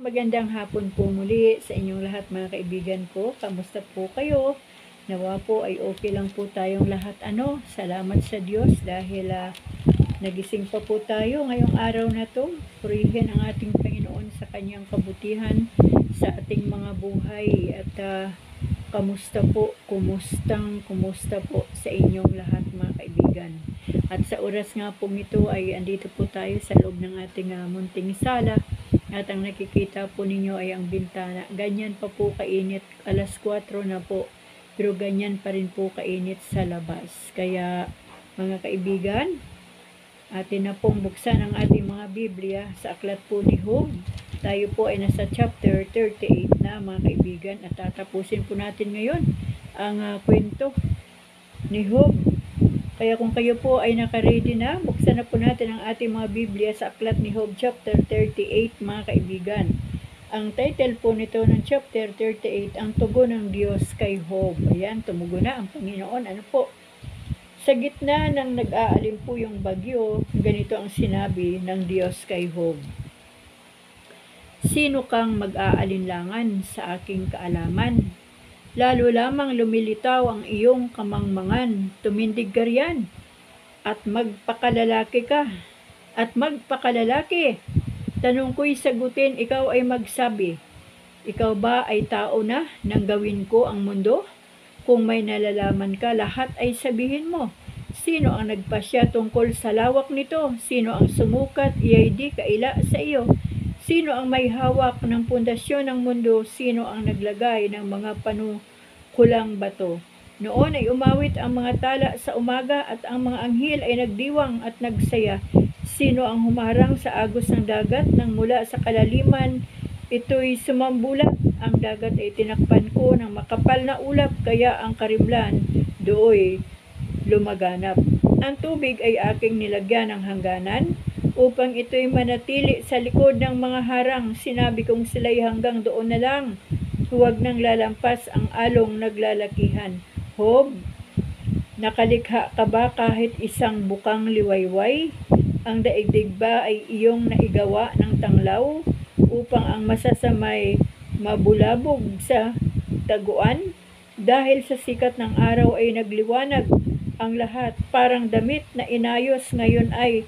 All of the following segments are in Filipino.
Magandang hapon po muli sa inyong lahat mga kaibigan ko. Kamusta po kayo? Nawa po ay okay lang po tayong lahat. Salamat sa Diyos dahil nagising pa po tayo ngayong araw na to. Purihin ang ating Panginoon sa kanyang kabutihan sa ating mga buhay. At kamusta po? Kumusta po sa inyong lahat mga kaibigan? At sa oras nga po ito ay andito po tayo sa loob ng ating munting sala. At ang nakikita po ninyo ay ang bintana. Ganyan pa po kainit. Alas 4 na po. Pero ganyan pa rin po kainit sa labas. Kaya mga kaibigan, atin na pong buksan ang ating mga Biblia sa aklat po ni Job. Tayo po ay nasa chapter 38 na mga kaibigan. At tatapusin po natin ngayon ang kwento ni Job. Kaya kung kayo po ay naka-ready na, buksan na po natin ang ating mga Biblia sa aklat ni Job chapter 38 mga kaibigan. Ang title po nito ng chapter 38, ang tugon ng Diyos kay Job. Ayan, tumugon na ang Panginoon. Sa gitna ng nag-aalin po yung bagyo, ganito ang sinabi ng Diyos kay Job. Sino kang mag-aalinlangan sa aking kaalaman? Lalo lamang lumilitaw ang iyong kamangmangan, tumindig ka riyan, at magpakalalaki ka, at magpakalalaki. Tanong ko'y sagutin, ikaw ay magsabi, ikaw ba ay tao na nang gawin ko ang mundo? Kung may nalalaman ka, lahat ay sabihin mo. Sino ang nagpasya tungkol sa lawak nito? Sino ang sumukat, iya'y di kaila sa iyo? Sino ang may hawak ng pundasyon ng mundo? Sino ang naglagay ng mga panukulang bato? Noon ay umawit ang mga tala sa umaga at ang mga anghel ay nagdiwang at nagsaya. Sino ang humarang sa agos ng dagat nang mula sa kalaliman? Ito'y sumambulat. Ang dagat ay tinakpan ko ng makapal na ulap, kaya ang karimlan dooy lumaganap. Ang tubig ay aking nilagyan ng hangganan, upang ito'y manatili sa likod ng mga harang. Sinabi kong sila'y hanggang doon na lang. Huwag nang lalampas ang along naglalakihan. Job, nakalikha ka ba kahit isang bukang liwayway? Ang daigdig ba ay iyong naigawa ng tanglaw, upang ang masasamay mabulabog sa taguan? Dahil sa sikat ng araw ay nagliwanag ang lahat, parang damit na inayos ngayon ay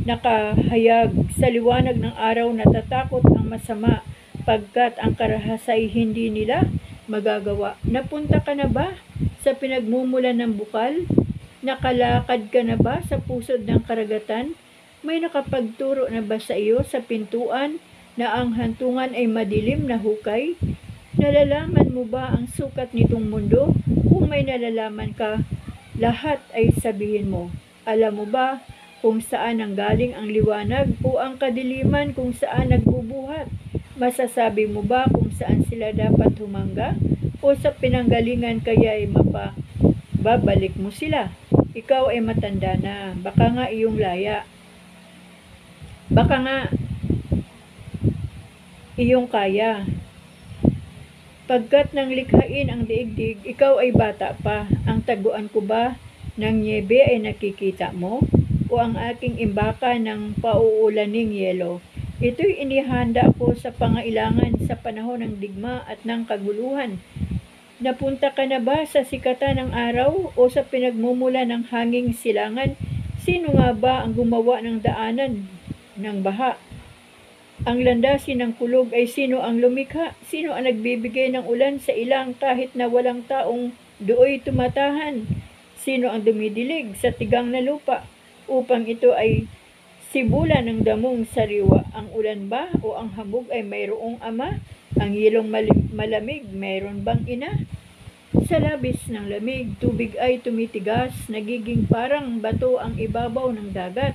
nakahayag. Sa liwanag ng araw natatakot ang masama, pagkat ang karahasay hindi nila magagawa. Napunta ka na ba sa pinagmumulan ng bukal? Nakalakad ka na ba sa pusod ng karagatan? May nakapagturo na ba sa iyo sa pintuan na ang hantungan ay madilim na hukay? Nalalaman mo ba ang sukat nitong mundo? Kung may nalalaman ka, lahat ay sabihin mo. Alam mo ba kung saan nanggaling ang liwanag o ang kadiliman kung saan nagbubuhat? Masasabi mo ba kung saan sila dapat humangga? O sa pinanggalingan kaya ay babalik mo sila? Ikaw ay matanda na, baka nga iyong laya. Baka nga iyong kaya. Pagkat nang likhain ang daigdig, ikaw ay bata pa. Ang taguan ko ba ng niebe ay nakikita mo? O ang aking imbaka ng pauulaning yelo? Ito'y inihanda ko sa pangailangan sa panahon ng digma at ng kaguluhan. Napunta ka na ba sa sikatan ng araw o sa pinagmumula ng hanging silangan? Sino nga ba ang gumawa ng daanan ng baha? Ang landasin ng kulog ay sino ang lumikha? Sino ang nagbibigay ng ulan sa ilang kahit na walang taong dooy tumatahan? Sino ang dumidilig sa tigang na lupa upang ito ay sibulan ng damong sariwa? Ang ulan ba o ang hamog ay mayroong ama? Ang yelong malamig, mayroon bang ina? Sa labis ng lamig, tubig ay tumitigas, nagiging parang bato ang ibabaw ng dagat.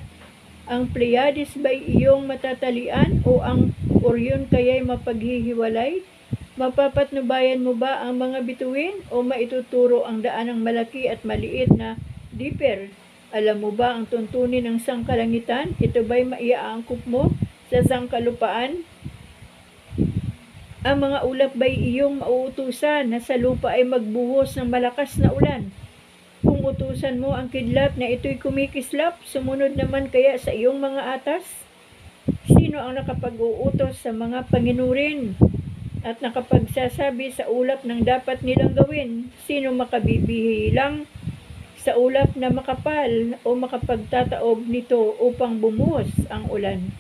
Ang Pleiades ba'y iyong matatalian o ang Orion kaya'y mapaghihiwalay? Mapapatnubayan mo ba ang mga bituin o maituturo ang daan ng malaki at maliit na dipper? Alam mo ba ang tuntunin ng sangkalangitan? Ito ba'y maiaangkop mo sa sangkalupaan? Ang mga ulap ba'y iyong mauutusan na sa lupa ay magbuhos ng malakas na ulan? Kung utusan mo ang kidlat na ito'y kumikislap, sumunod naman kaya sa iyong mga atas? Sino Sino ang nakapag-uutos sa mga panginurin at nakapagsasabi sa ulap ng dapat nilang gawin? Sino makabibihilang sa ulap na makapal o makapagtataob nito upang bumuhos ang ulan?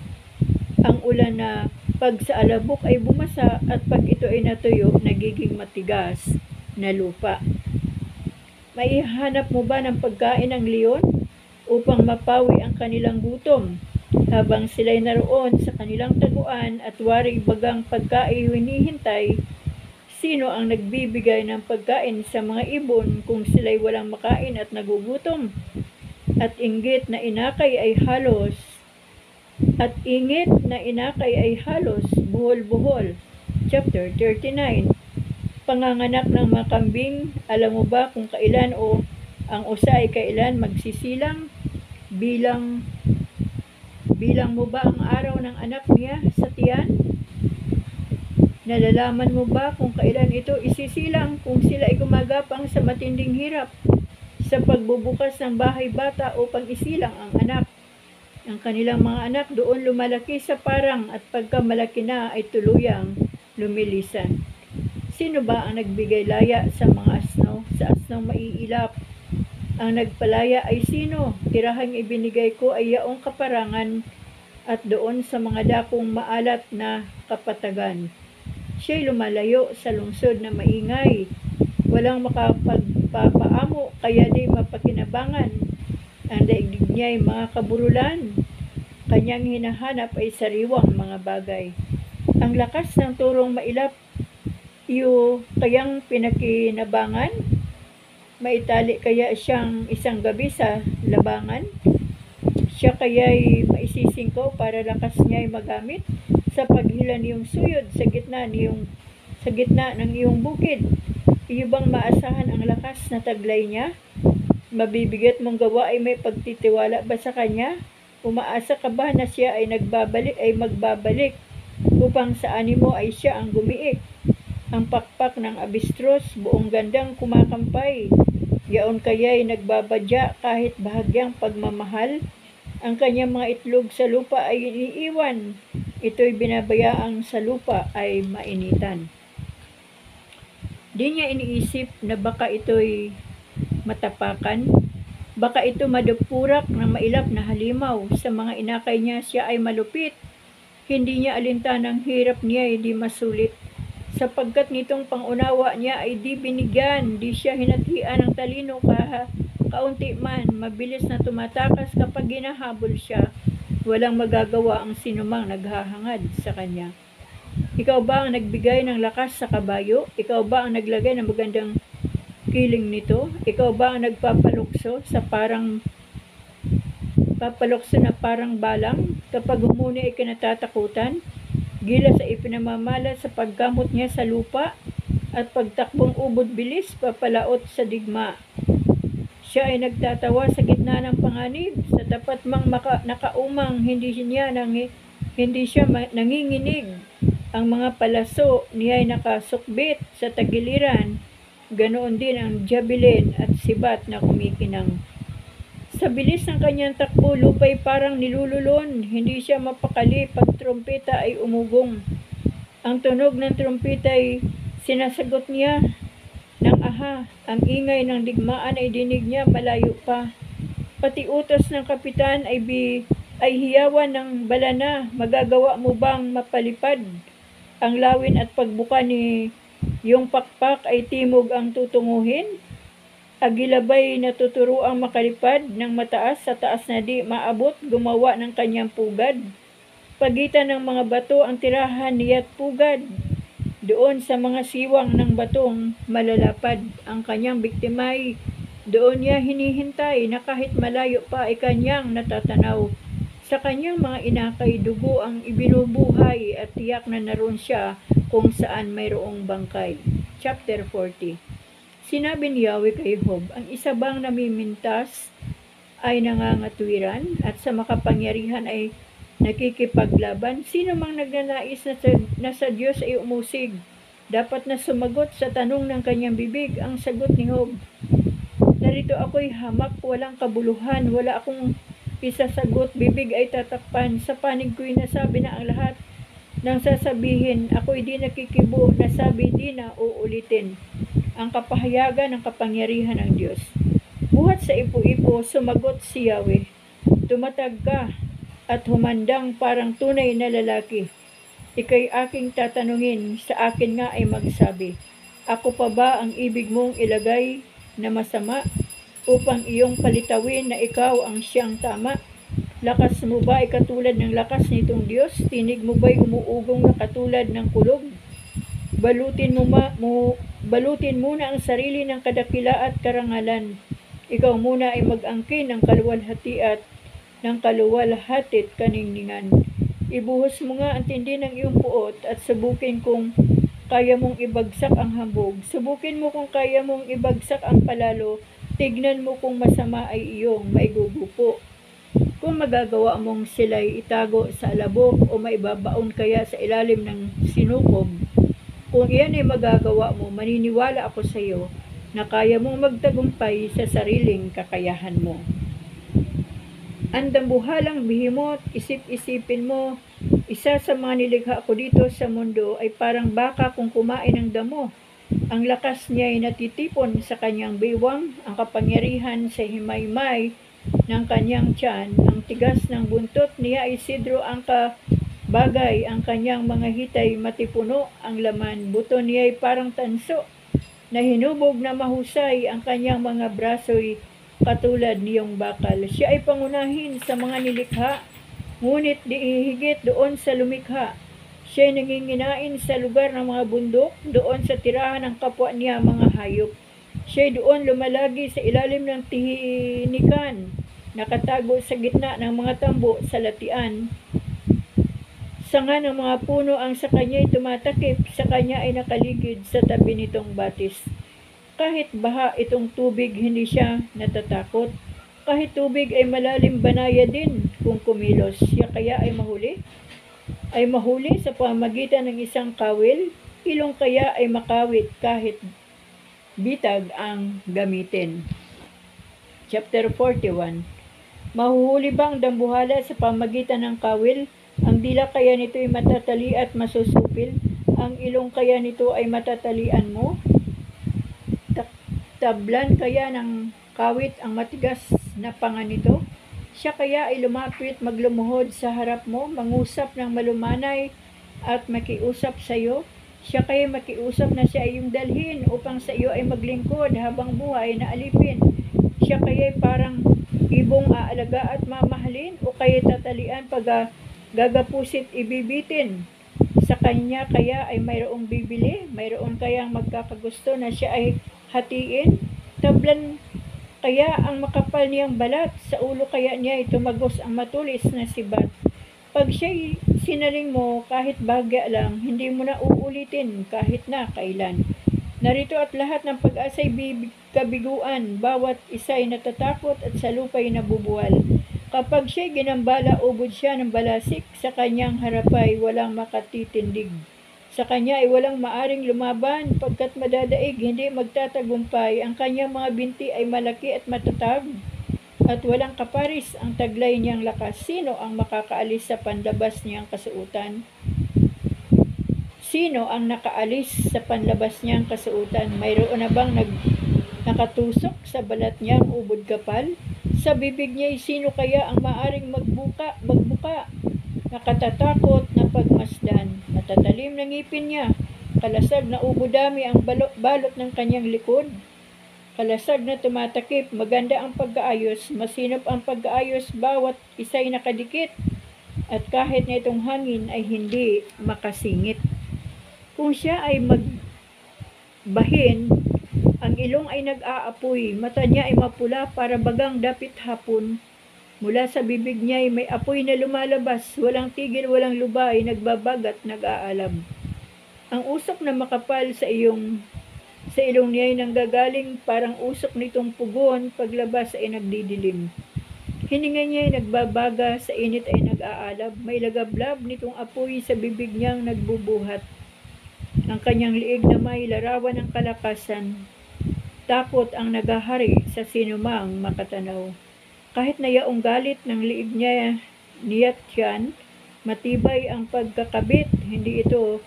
Ang ulan na pag sa alabok ay bumasa at pag ito ay natuyo, nagiging matigas na lupa. Maihanap mo ba ng pagkain ng leon upang mapawi ang kanilang gutom habang sila'y naroon sa kanilang taguan at wari bagang pagkain hinihintay? Sino ang nagbibigay ng pagkain sa mga ibon kung sila'y walang makain at nagugutom? At ingit na inakay ay halos buhol-buhol. Chapter 39. Panganganak ng mga kambing, alam mo ba kung kailan o ang usa ay kailan magsisilang? Bilang mo ba ang araw ng anak niya sa tiyan? Nalalaman mo ba kung kailan ito isisilang kung sila ay gumagapang sa matinding hirap sa pagbubukas ng bahay bata upang isilang ang anak? Ang kanilang mga anak doon lumalaki sa parang at pagka malaki na ay tuluyang lumilisan. Sino ba ang nagbigay laya sa mga asno, sa asnong maiilap? Ang nagpalaya ay sino? Tirahang ibinigay ko ay yaong kaparangan at doon sa mga dakong maalat na kapatagan. Siya'y lumalayo sa lungsod na maingay. Walang makapagpapaamo kaya di mapakinabangan. Ang daigdig niya ay mga kaburulan. Kanyang hinahanap ay sariwang mga bagay. Ang lakas ng turong mailap, iyo kayang pinakinabangan? Maitali kaya siyang isang gabi sa labangan? Siya kaya'y maisisingkaw para lakas niya'y magamit sa paghila niyong suyod sa gitna ng iyong bukid? Iyo bang maasahan ang lakas na taglay niya? Mabibigat mong gawa ay may pagtitiwala ba sa kanya? Umaasa ka ba na siya ay magbabalik upang sa animo ay siya ang gumiik? Ang pakpak ng abistros, buong gandang kumakampay. Yaon kaya'y nagbabadya kahit bahagyang pagmamahal. Ang kanyang mga itlog sa lupa ay iniiwan. Ito'y binabayaang sa lupa ay mainitan. Di niya iniisip na baka ito'y matapakan. Baka ito madupurak ng mailap na halimaw. Sa mga inakay niya siya ay malupit. Hindi niya alintanang hirap niya ay di masulit. Sapagkat nitong pangunawa niya ay di binigyan, di siya hinatian ng talino kaunti man, mabilis na tumatakas kapag ginahabol siya. Walang magagawa ang sinumang naghahangad sa kanya. Ikaw ba ang nagbigay ng lakas sa kabayo? Ikaw ba ang naglagay ng magandang kiling nito? Ikaw ba ang nagpapalukso na parang balang? Kapag humuni ay kinatatakutan, gilas ay ipinamamalat sa paggamot niya sa lupa, at pagtakbong ubod bilis, papalaot sa digma. Siya ay nagtatawa sa gitna ng panganib, sa tapat mang nakaumang, hindi siya nanginginig. Ang mga palaso niya ay nakasukbit sa tagiliran, ganoon din ang javelin at sibat na kumikinang. Sa bilis ng kanyang takbo, lupa'y parang nilululon. Hindi siya mapakali pag trompeta ay umugong. Ang tunog ng trompeta ay sinasagot niya ng aha. Ang ingay ng digmaan ay dinig niya malayo pa. Pati utos ng kapitan ay hiyawan ng balana. Magagawa mo bang mapalipad ang lawin at pagbuka ni yung pakpak ay timog ang tutunguhin? Agilabay natuturo ang makalipad ng mataas sa taas na di maabot, gumawa ng kanyang pugad. Pagitan ng mga bato ang tirahan niya't pugad. Doon sa mga siwang ng batong malalapad, ang kanyang biktimay doon niya hinihintay na kahit malayo pa ay kanyang natatanaw. Sa kanyang mga inakay, dugo ang ibinubuhay at tiyak na naroon siya kung saan mayroong bangkay. Chapter 40. Sinabi ni Yahweh kay Job, ang isa bang namimintas ay nangangatwiran at sa makapangyarihan ay nakikipaglaban? Sino mang nagnanais na sa Diyos ay umusig, dapat na sumagot sa tanong ng kanyang bibig. Ang sagot ni Job, narito ako'y hamak, walang kabuluhan, wala akong isasagot, bibig ay tatakpan. Sa panig ko'y nasabi na ang lahat. Nang sasabihin, ako'y di nakikibo, nasabi di na uulitin. Ang kapahayagan ng kapangyarihan ng Diyos. Buhat sa ipo-ipo, sumagot si Yahweh. Tumatag ka at humandang parang tunay na lalaki. Ika'y aking tatanungin, sa akin nga ay magsabi, ako pa ba ang ibig mong ilagay na masama upang iyong palitawin na ikaw ang siyang tama? Lakas mo ba ay katulad ng lakas nitong Diyos? Tinig mo ba'y umuugong na katulad ng kulog? Balutin muna ang sarili ng kadakila at karangalan. Ikaw muna ay mag-angkin ng kaluwalhatit kaningningan. Ibuhos mo nga ang tindi ng iyong puot at subukin kung kaya mong ibagsak ang hambog. Subukin mo kung kaya mong ibagsak ang palalo. Tignan mo kung masama ay iyong maigugupo. Kung magagawa mong sila'y itago sa alabok o maibabaon kaya sa ilalim ng sinukob, kung iyan ay magagawa mo, maniniwala ako sa iyo na kaya mong magtagumpay sa sariling kakayahan mo. Ang dambuhalang bihimot, isip-isipin mo, isa sa mga nilikha ko dito sa mundo ay parang baka kung kumain ng damo. Ang lakas niya ay natitipon sa kanyang biwang, ang kapangyarihan sa himaymay ng kanyang tiyan, ang tigas ng buntot niya ay sidro ang kabagay, ang kanyang mga hitay matipuno ang laman, buto niya ay parang tanso na hinubog na mahusay, ang kanyang mga braso'y katulad niyong bakal. Siya ay pangunahin sa mga nilikha, ngunit di hihigit doon sa lumikha. Siya ay nanginginain sa lugar ng mga bundok, doon sa tirahan ng kapwa niya mga hayop. Siya ay doon lumalagi sa ilalim ng tihinikan, nakatago sa gitna ng mga tambo sa latian. Sanga ng mga puno ang sa kanya ay tumatakip, sa kanya ay nakaligid sa tabi nitong batis. Kahit baha itong tubig, hindi siya natatakot. Kahit tubig ay malalim, banaya din kung kumilos. Siya kaya ay mahuli? Ay mahuli sa pamagitan ng isang kawil? Ilong kaya ay makawit kahit bitag ang gamitin. Chapter 41. Mahuhuli ba ang dambuhala sa pamagitan ng kawil? Ang dila kaya nito ay matatali at masusupil? Ang ilong kaya nito ay matatalian mo? Tablan kaya ng kawit ang matigas na panga nito? Siya kaya ay lumapit, maglumuhod sa harap mo, mangusap ng malumanay at makiusap sa iyo? Siya kaya makiusap na siya ay iyong dalhin upang sa iyo ay maglingkod habang buhay na alipin? Siya kaya ay parang ibong aalaga at mamahalin o kaya tatalian pag gagapusit ibibitin? Sa kanya kaya ay mayroong bibili? Mayroon kayang magkakagusto na siya ay hatiin? Tablan kaya ang makapal niyang balat? Sa ulo kaya niya ay tumagos ang matulis na sibat? Pag siya'y sinaling mo kahit bagya lang, hindi mo na uulitin kahit na kailan. Narito at lahat ng pag-asa'y kabiguan, bawat isa'y natatakot at sa lupa'y nabubuwal. Kapag siya'y ginambala, ubod siya ng balasik, sa kanyang harapay walang makatitindig. Sa kanya ay walang maaring lumaban, pagkat madadaig, hindi magtatagumpay. Ang kanyang mga binti ay malaki at matatag, at walang kaparis ang taglay niyang lakas. Sino ang makakaalis sa panlabas niyang kasuutan? Sino ang nakaalis sa panlabas niyang kasuutan? Mayroon na bang nakatusok sa balat niyang ubod kapal? Sa bibig niya sino kaya ang maaring magbuka? Nakatatakot na pagmasdan, matatalim ng ngipin niya, kalasag na ubodami ang balot ng kanyang likod. Kalasag na tumatakip, maganda ang pag-aayos, masinop ang pag-aayos, bawat isa'y nakadikit, at kahit na itong hangin ay hindi makasingit. Kung siya ay magbahin, ang ilong ay nag-aapoy, mata niya ay mapula para bagang dapit hapon. Mula sa bibig niya ay may apoy na lumalabas, walang tigil, walang lubay, nagbabagat, nag-aalab. Ang usok na makapal sa ilong niya ay nanggagaling parang usok nitong pugon, paglabas ay nagdidilim. Hininga niya ay nagbabaga, sa init ay nag-aalab, may lagablab nitong apoy sa bibig niyang nagbubuhat. Ang kanyang liig na may larawan ng kalakasan, takot ang nagahari sa sinumang makatanaw. Kahit na yaong galit ng liig niya't yan, matibay ang pagkakabit, hindi ito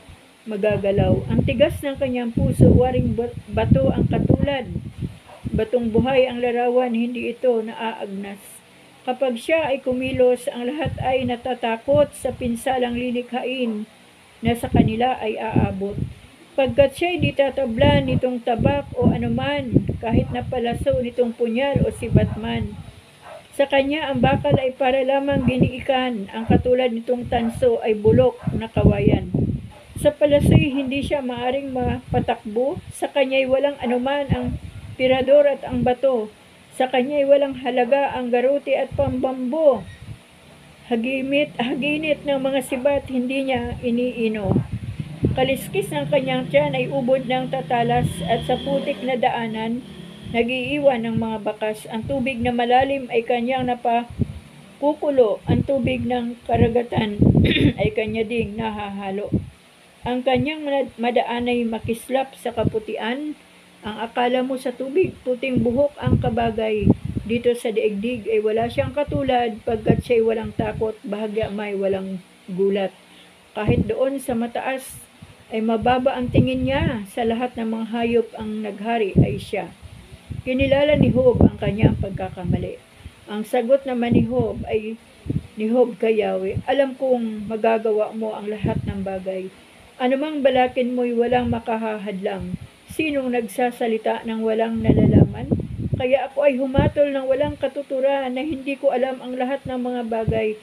magagalaw. Ang tigas ng kanyang puso, waring bato ang katulad. Batong buhay ang larawan, hindi ito naaagnas. Kapag siya ay kumilos, ang lahat ay natatakot sa pinsalang lilikhain na sa kanila ay aabot. Pagkat siya'y di tatablan nitong tabak o anuman, kahit napalaso nitong punyal o sibatman. Sa kanya ang bakal ay para lamang giniikan, ang katulad nitong tanso ay bulok na kawayan. Sa palasoy hindi siya maaring mapatakbo, sa kanya'y walang anuman ang tirador at ang bato, sa kanya'y walang halaga ang garuti at pambambo. Haginit ng mga sibat hindi niya iniino. Kaliskis ng kanyang tiyan ay ubod ng tatalas at sa putik na daanan nag-iiwan ng mga bakas. Ang tubig na malalim ay kanyang napakukulo. Ang tubig ng karagatan ay kanya ding nahahalo. Ang kanyang madaan ay makislap sa kaputian. Ang akala mo sa tubig, puting buhok ang kabagay. Dito sa daigdig ay wala siyang katulad, pagkat siya'y walang takot, bahagya may walang gulat. Kahit doon sa mataas ay mababa ang tingin niya, sa lahat ng mga hayop ang naghari ay siya. Kinilala ni Job ang kanyang pagkakamali. Ang sagot naman ni Job kay Yahweh, alam kong magagawa mo ang lahat ng bagay. Anumang balakin mo'y walang makahahadlang. Sinong nagsasalita ng walang nalalaman? Kaya ako ay humatol ng walang katuturan na hindi ko alam ang lahat ng mga bagay.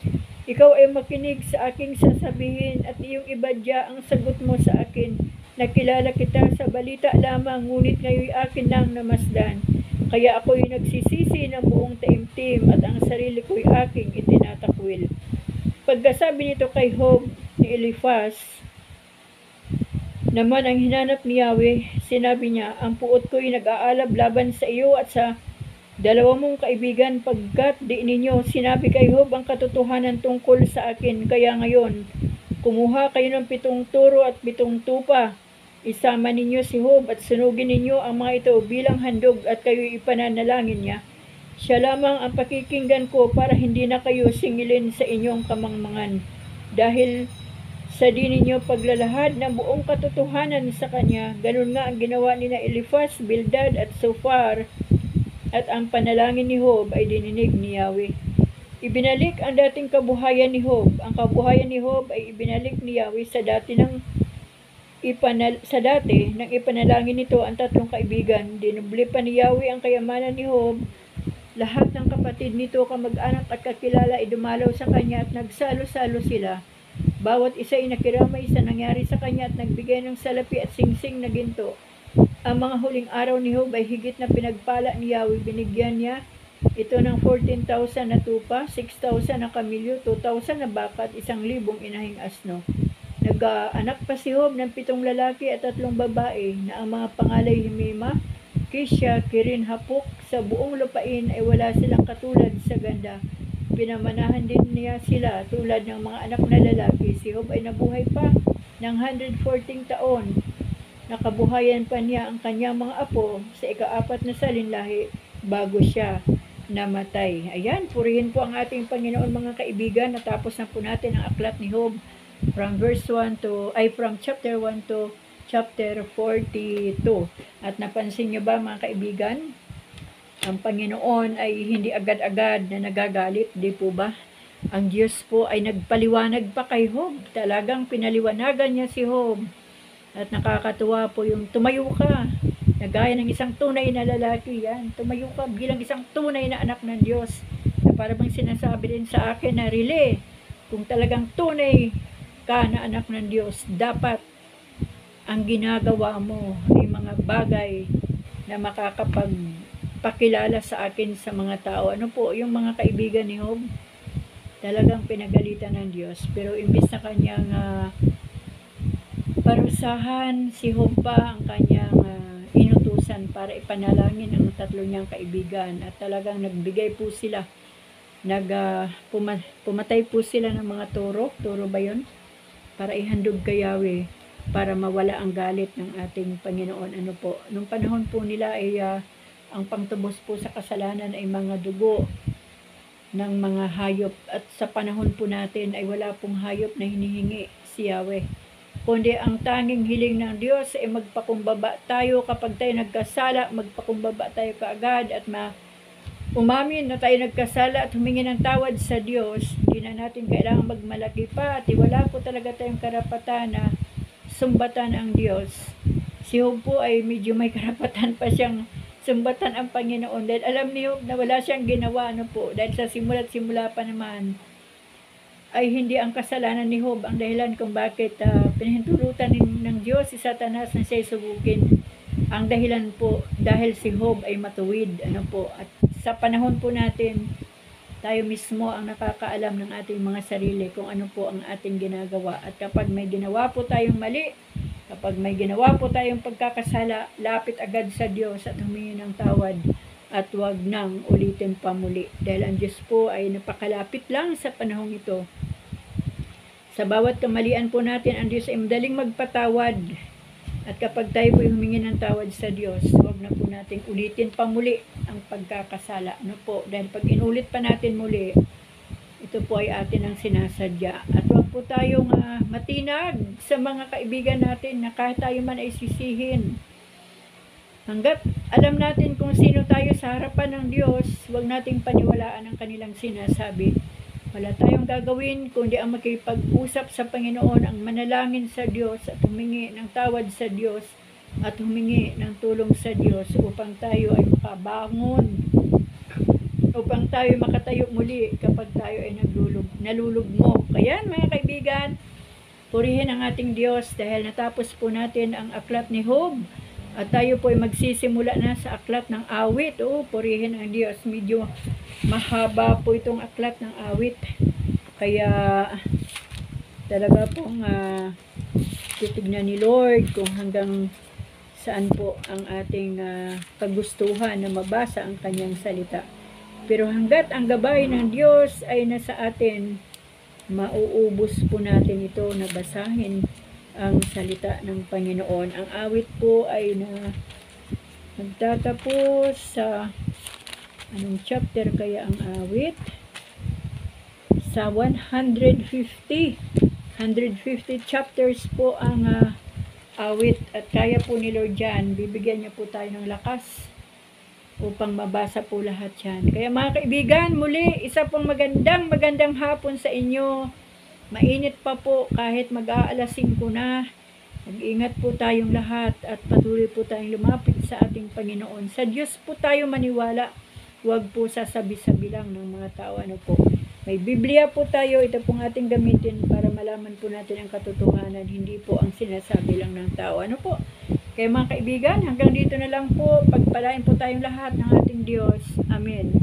Ikaw ay makinig sa aking sasabihin at iyong ibadya ang sagot mo sa akin. Nakilala kita sa balita lamang, ngunit ngayon akin lang namasdan. Kaya ako'y nagsisisi ng buong taimtim at ang sarili ko'y aking itinatakwil. Pagkasabi nito kay Job ni Eliphaz, naman ang hinanap ni Yahweh, sinabi niya, ang puot ko'y nag-aalab laban sa iyo at sa dalawa mong kaibigan, pagkat di ninyo sinabi kay Job ang katotohanan tungkol sa akin. Kaya ngayon, kumuha kayo ng 7 turo at 7 tupa. Isama ninyo si Job at sunugin ninyo ang mga ito bilang handog at kayo'y ipananalangin niya. Siya lamang ang pakikinggan ko para hindi na kayo singilin sa inyong kamangmangan. Dahil sa di ninyo paglalahad ng buong katotohanan sa kanya, ganun nga ang ginawa ni Eliphaz, Bildad at Zophar, at ang panalangin ni Job ay dininig ni Yahweh. Ibinalik ang dating kabuhayan ni Job. Ang kabuhayan ni Job ay ibinalik ni Yahweh sa dati nang ipanalangin nito ang 3 kaibigan. Dinubli pa ni Yahweh ang kayamanan ni Job. Lahat ng kapatid nito, kamag-anak at kakilala ay dumalaw sa kanya at nagsalo-salo sila. Bawat isa ay nakiramay sa nangyari sa kanya at nagbigay ng salapi at singsing na ginto. Ang mga huling araw ni Job ay higit na pinagpala ni Yahweh. Binigyan niya ito ng 14,000 na tupa, 6,000 na kamilyo, 2,000 na baka at 1,000 inahing asno. Nag-anak pa si Job ng 7 lalaki at 3 babae na ang mga pangalay Himima, Kisha, Kirin, Hapuk. Sa buong lupain ay wala silang katulad sa ganda. Pinamanahan din niya sila tulad ng mga anak na lalaki. Si Job ay nabuhay pa ng 114 taon. Nakabuhayan pa niya ang kanyang mga apo sa ika-4 na salinlahi bago siya namatay. Ayan, purihin po ang ating Panginoon mga kaibigan. Natapos na po natin ang aklat ni Job from chapter 1 to chapter 42. At napansin niyo ba mga kaibigan? Ang Panginoon ay hindi agad-agad na nagagalit, di po ba? Ang Diyos po ay nagpaliwanag pa kay Job. Talagang pinaliwanagan niya si Job. At nakakatuwa po yung tumayo ka. Nagaya ng isang tunay na lalaki yan. Tumayo ka bilang isang tunay na anak ng Diyos. Na para bang sinasabi din sa akin na Rile, kung talagang tunay ka na anak ng Diyos, dapat ang ginagawa mo ay mga bagay na makakapagpakilala sa akin sa mga tao. Ano po, yung mga kaibigan ni Job, talagang pinagalitan ng Diyos. Pero imbis na kanyang parusahan, si Job pa ang kanyang inutusan para ipanalangin ang 3 niyang kaibigan. At talagang nagbigay po sila. Pumatay po sila ng mga turo. Turo ba yun? Para ihandog kay Yahweh, para mawala ang galit ng ating Panginoon. Ano po, nung panahon po nila ay ang pangtubos po sa kasalanan ay mga dugo. ng mga hayop. At sa panahon po natin ay wala pong hayop na hinihingi si Yahweh. Kundi ang tanging hiling ng Diyos ay magpakumbaba tayo kapag tayo nagkasala, magpakumbaba tayo kaagad at umamin na tayo nagkasala at humingi ng tawad sa Diyos. Hindi na natin kailangan magmalaki pa at wala po talaga tayong karapatan na sumbatan ang Diyos. Si Job po ay medyo may karapatan pa siyang sumbatan ang Panginoon dahil alam ni Job na wala siyang ginawa dahil sa simula't simula pa naman ay hindi ang kasalanan ni Job ang dahilan kung bakit pinahintulutan ng Diyos si Satanas na siya'y subukin. Ang dahilan po dahil si Job ay matuwid. At sa panahon po natin, tayo mismo ang nakakaalam ng ating mga sarili kung ano po ang ating ginagawa. At kapag may ginawa po tayong mali, kapag may ginawa po tayong pagkakasala, lapit agad sa Diyos at humingi ng tawad at huwag nang ulitin pa muli. Dahil ang Diyos po ay napakalapit lang sa panahong ito. Sa bawat kamalian po natin, ang Diyos ay madaling magpatawad. At kapag tayo po humingi ng tawad sa Diyos, huwag na po natin ulitin pa muli ang pagkakasala. Dahil pag inulit pa natin muli, ito po ay atin ang sinasadya. At huwag po tayong matinag sa mga kaibigan natin na kahit tayo man ay sisihin. Hanggat alam natin kung sino tayo sa harapan ng Diyos, huwag nating paniwalaan ang kanilang sinasabi. Wala tayong gagawin kundi ang makipag-usap sa Panginoon, ang manalangin sa Diyos at humingi ng tawad sa Diyos at humingi ng tulong sa Diyos upang tayo ay makabangon, upang tayo makatayo muli kapag tayo ay nalulugmok. Kaya mga kaibigan, purihin ang ating Diyos dahil natapos po natin ang aklat ni Job. At tayo po ay magsisimula na sa aklat ng awit. Purihin ang Diyos. Medyo mahaba po itong aklat ng awit. Kaya talaga pong titignan ni Lord kung hanggang saan po ang ating kagustuhan na mabasa ang kanyang salita. Pero hanggat ang gabay ng Diyos ay nasa atin, mauubos po natin ito na basahin ang salita ng Panginoon. Ang awit po ay nagtatapos sa anong chapter kaya ang awit? Sa 150 chapters po ang awit at kaya po ni Lord yan. Bibigyan niya po tayo ng lakas upang mabasa po lahat yan. Kaya mga kaibigan, muli isa pong magandang hapon sa inyo. Mainit pa po kahit mag-aalas 5 na. Mag-ingat po tayong lahat at patuloy po tayong lumapit sa ating Panginoon. Sa Diyos po tayo maniwala. Huwag po sasabi-sabi lang ng mga tao. May Biblia po tayo. Ito pong ating gamitin para malaman po natin ang katotohanan. Hindi po ang sinasabi lang ng tao. Kaya mga kaibigan, hanggang dito na lang po. Pagpalain po tayong lahat ng ating Diyos. Amen.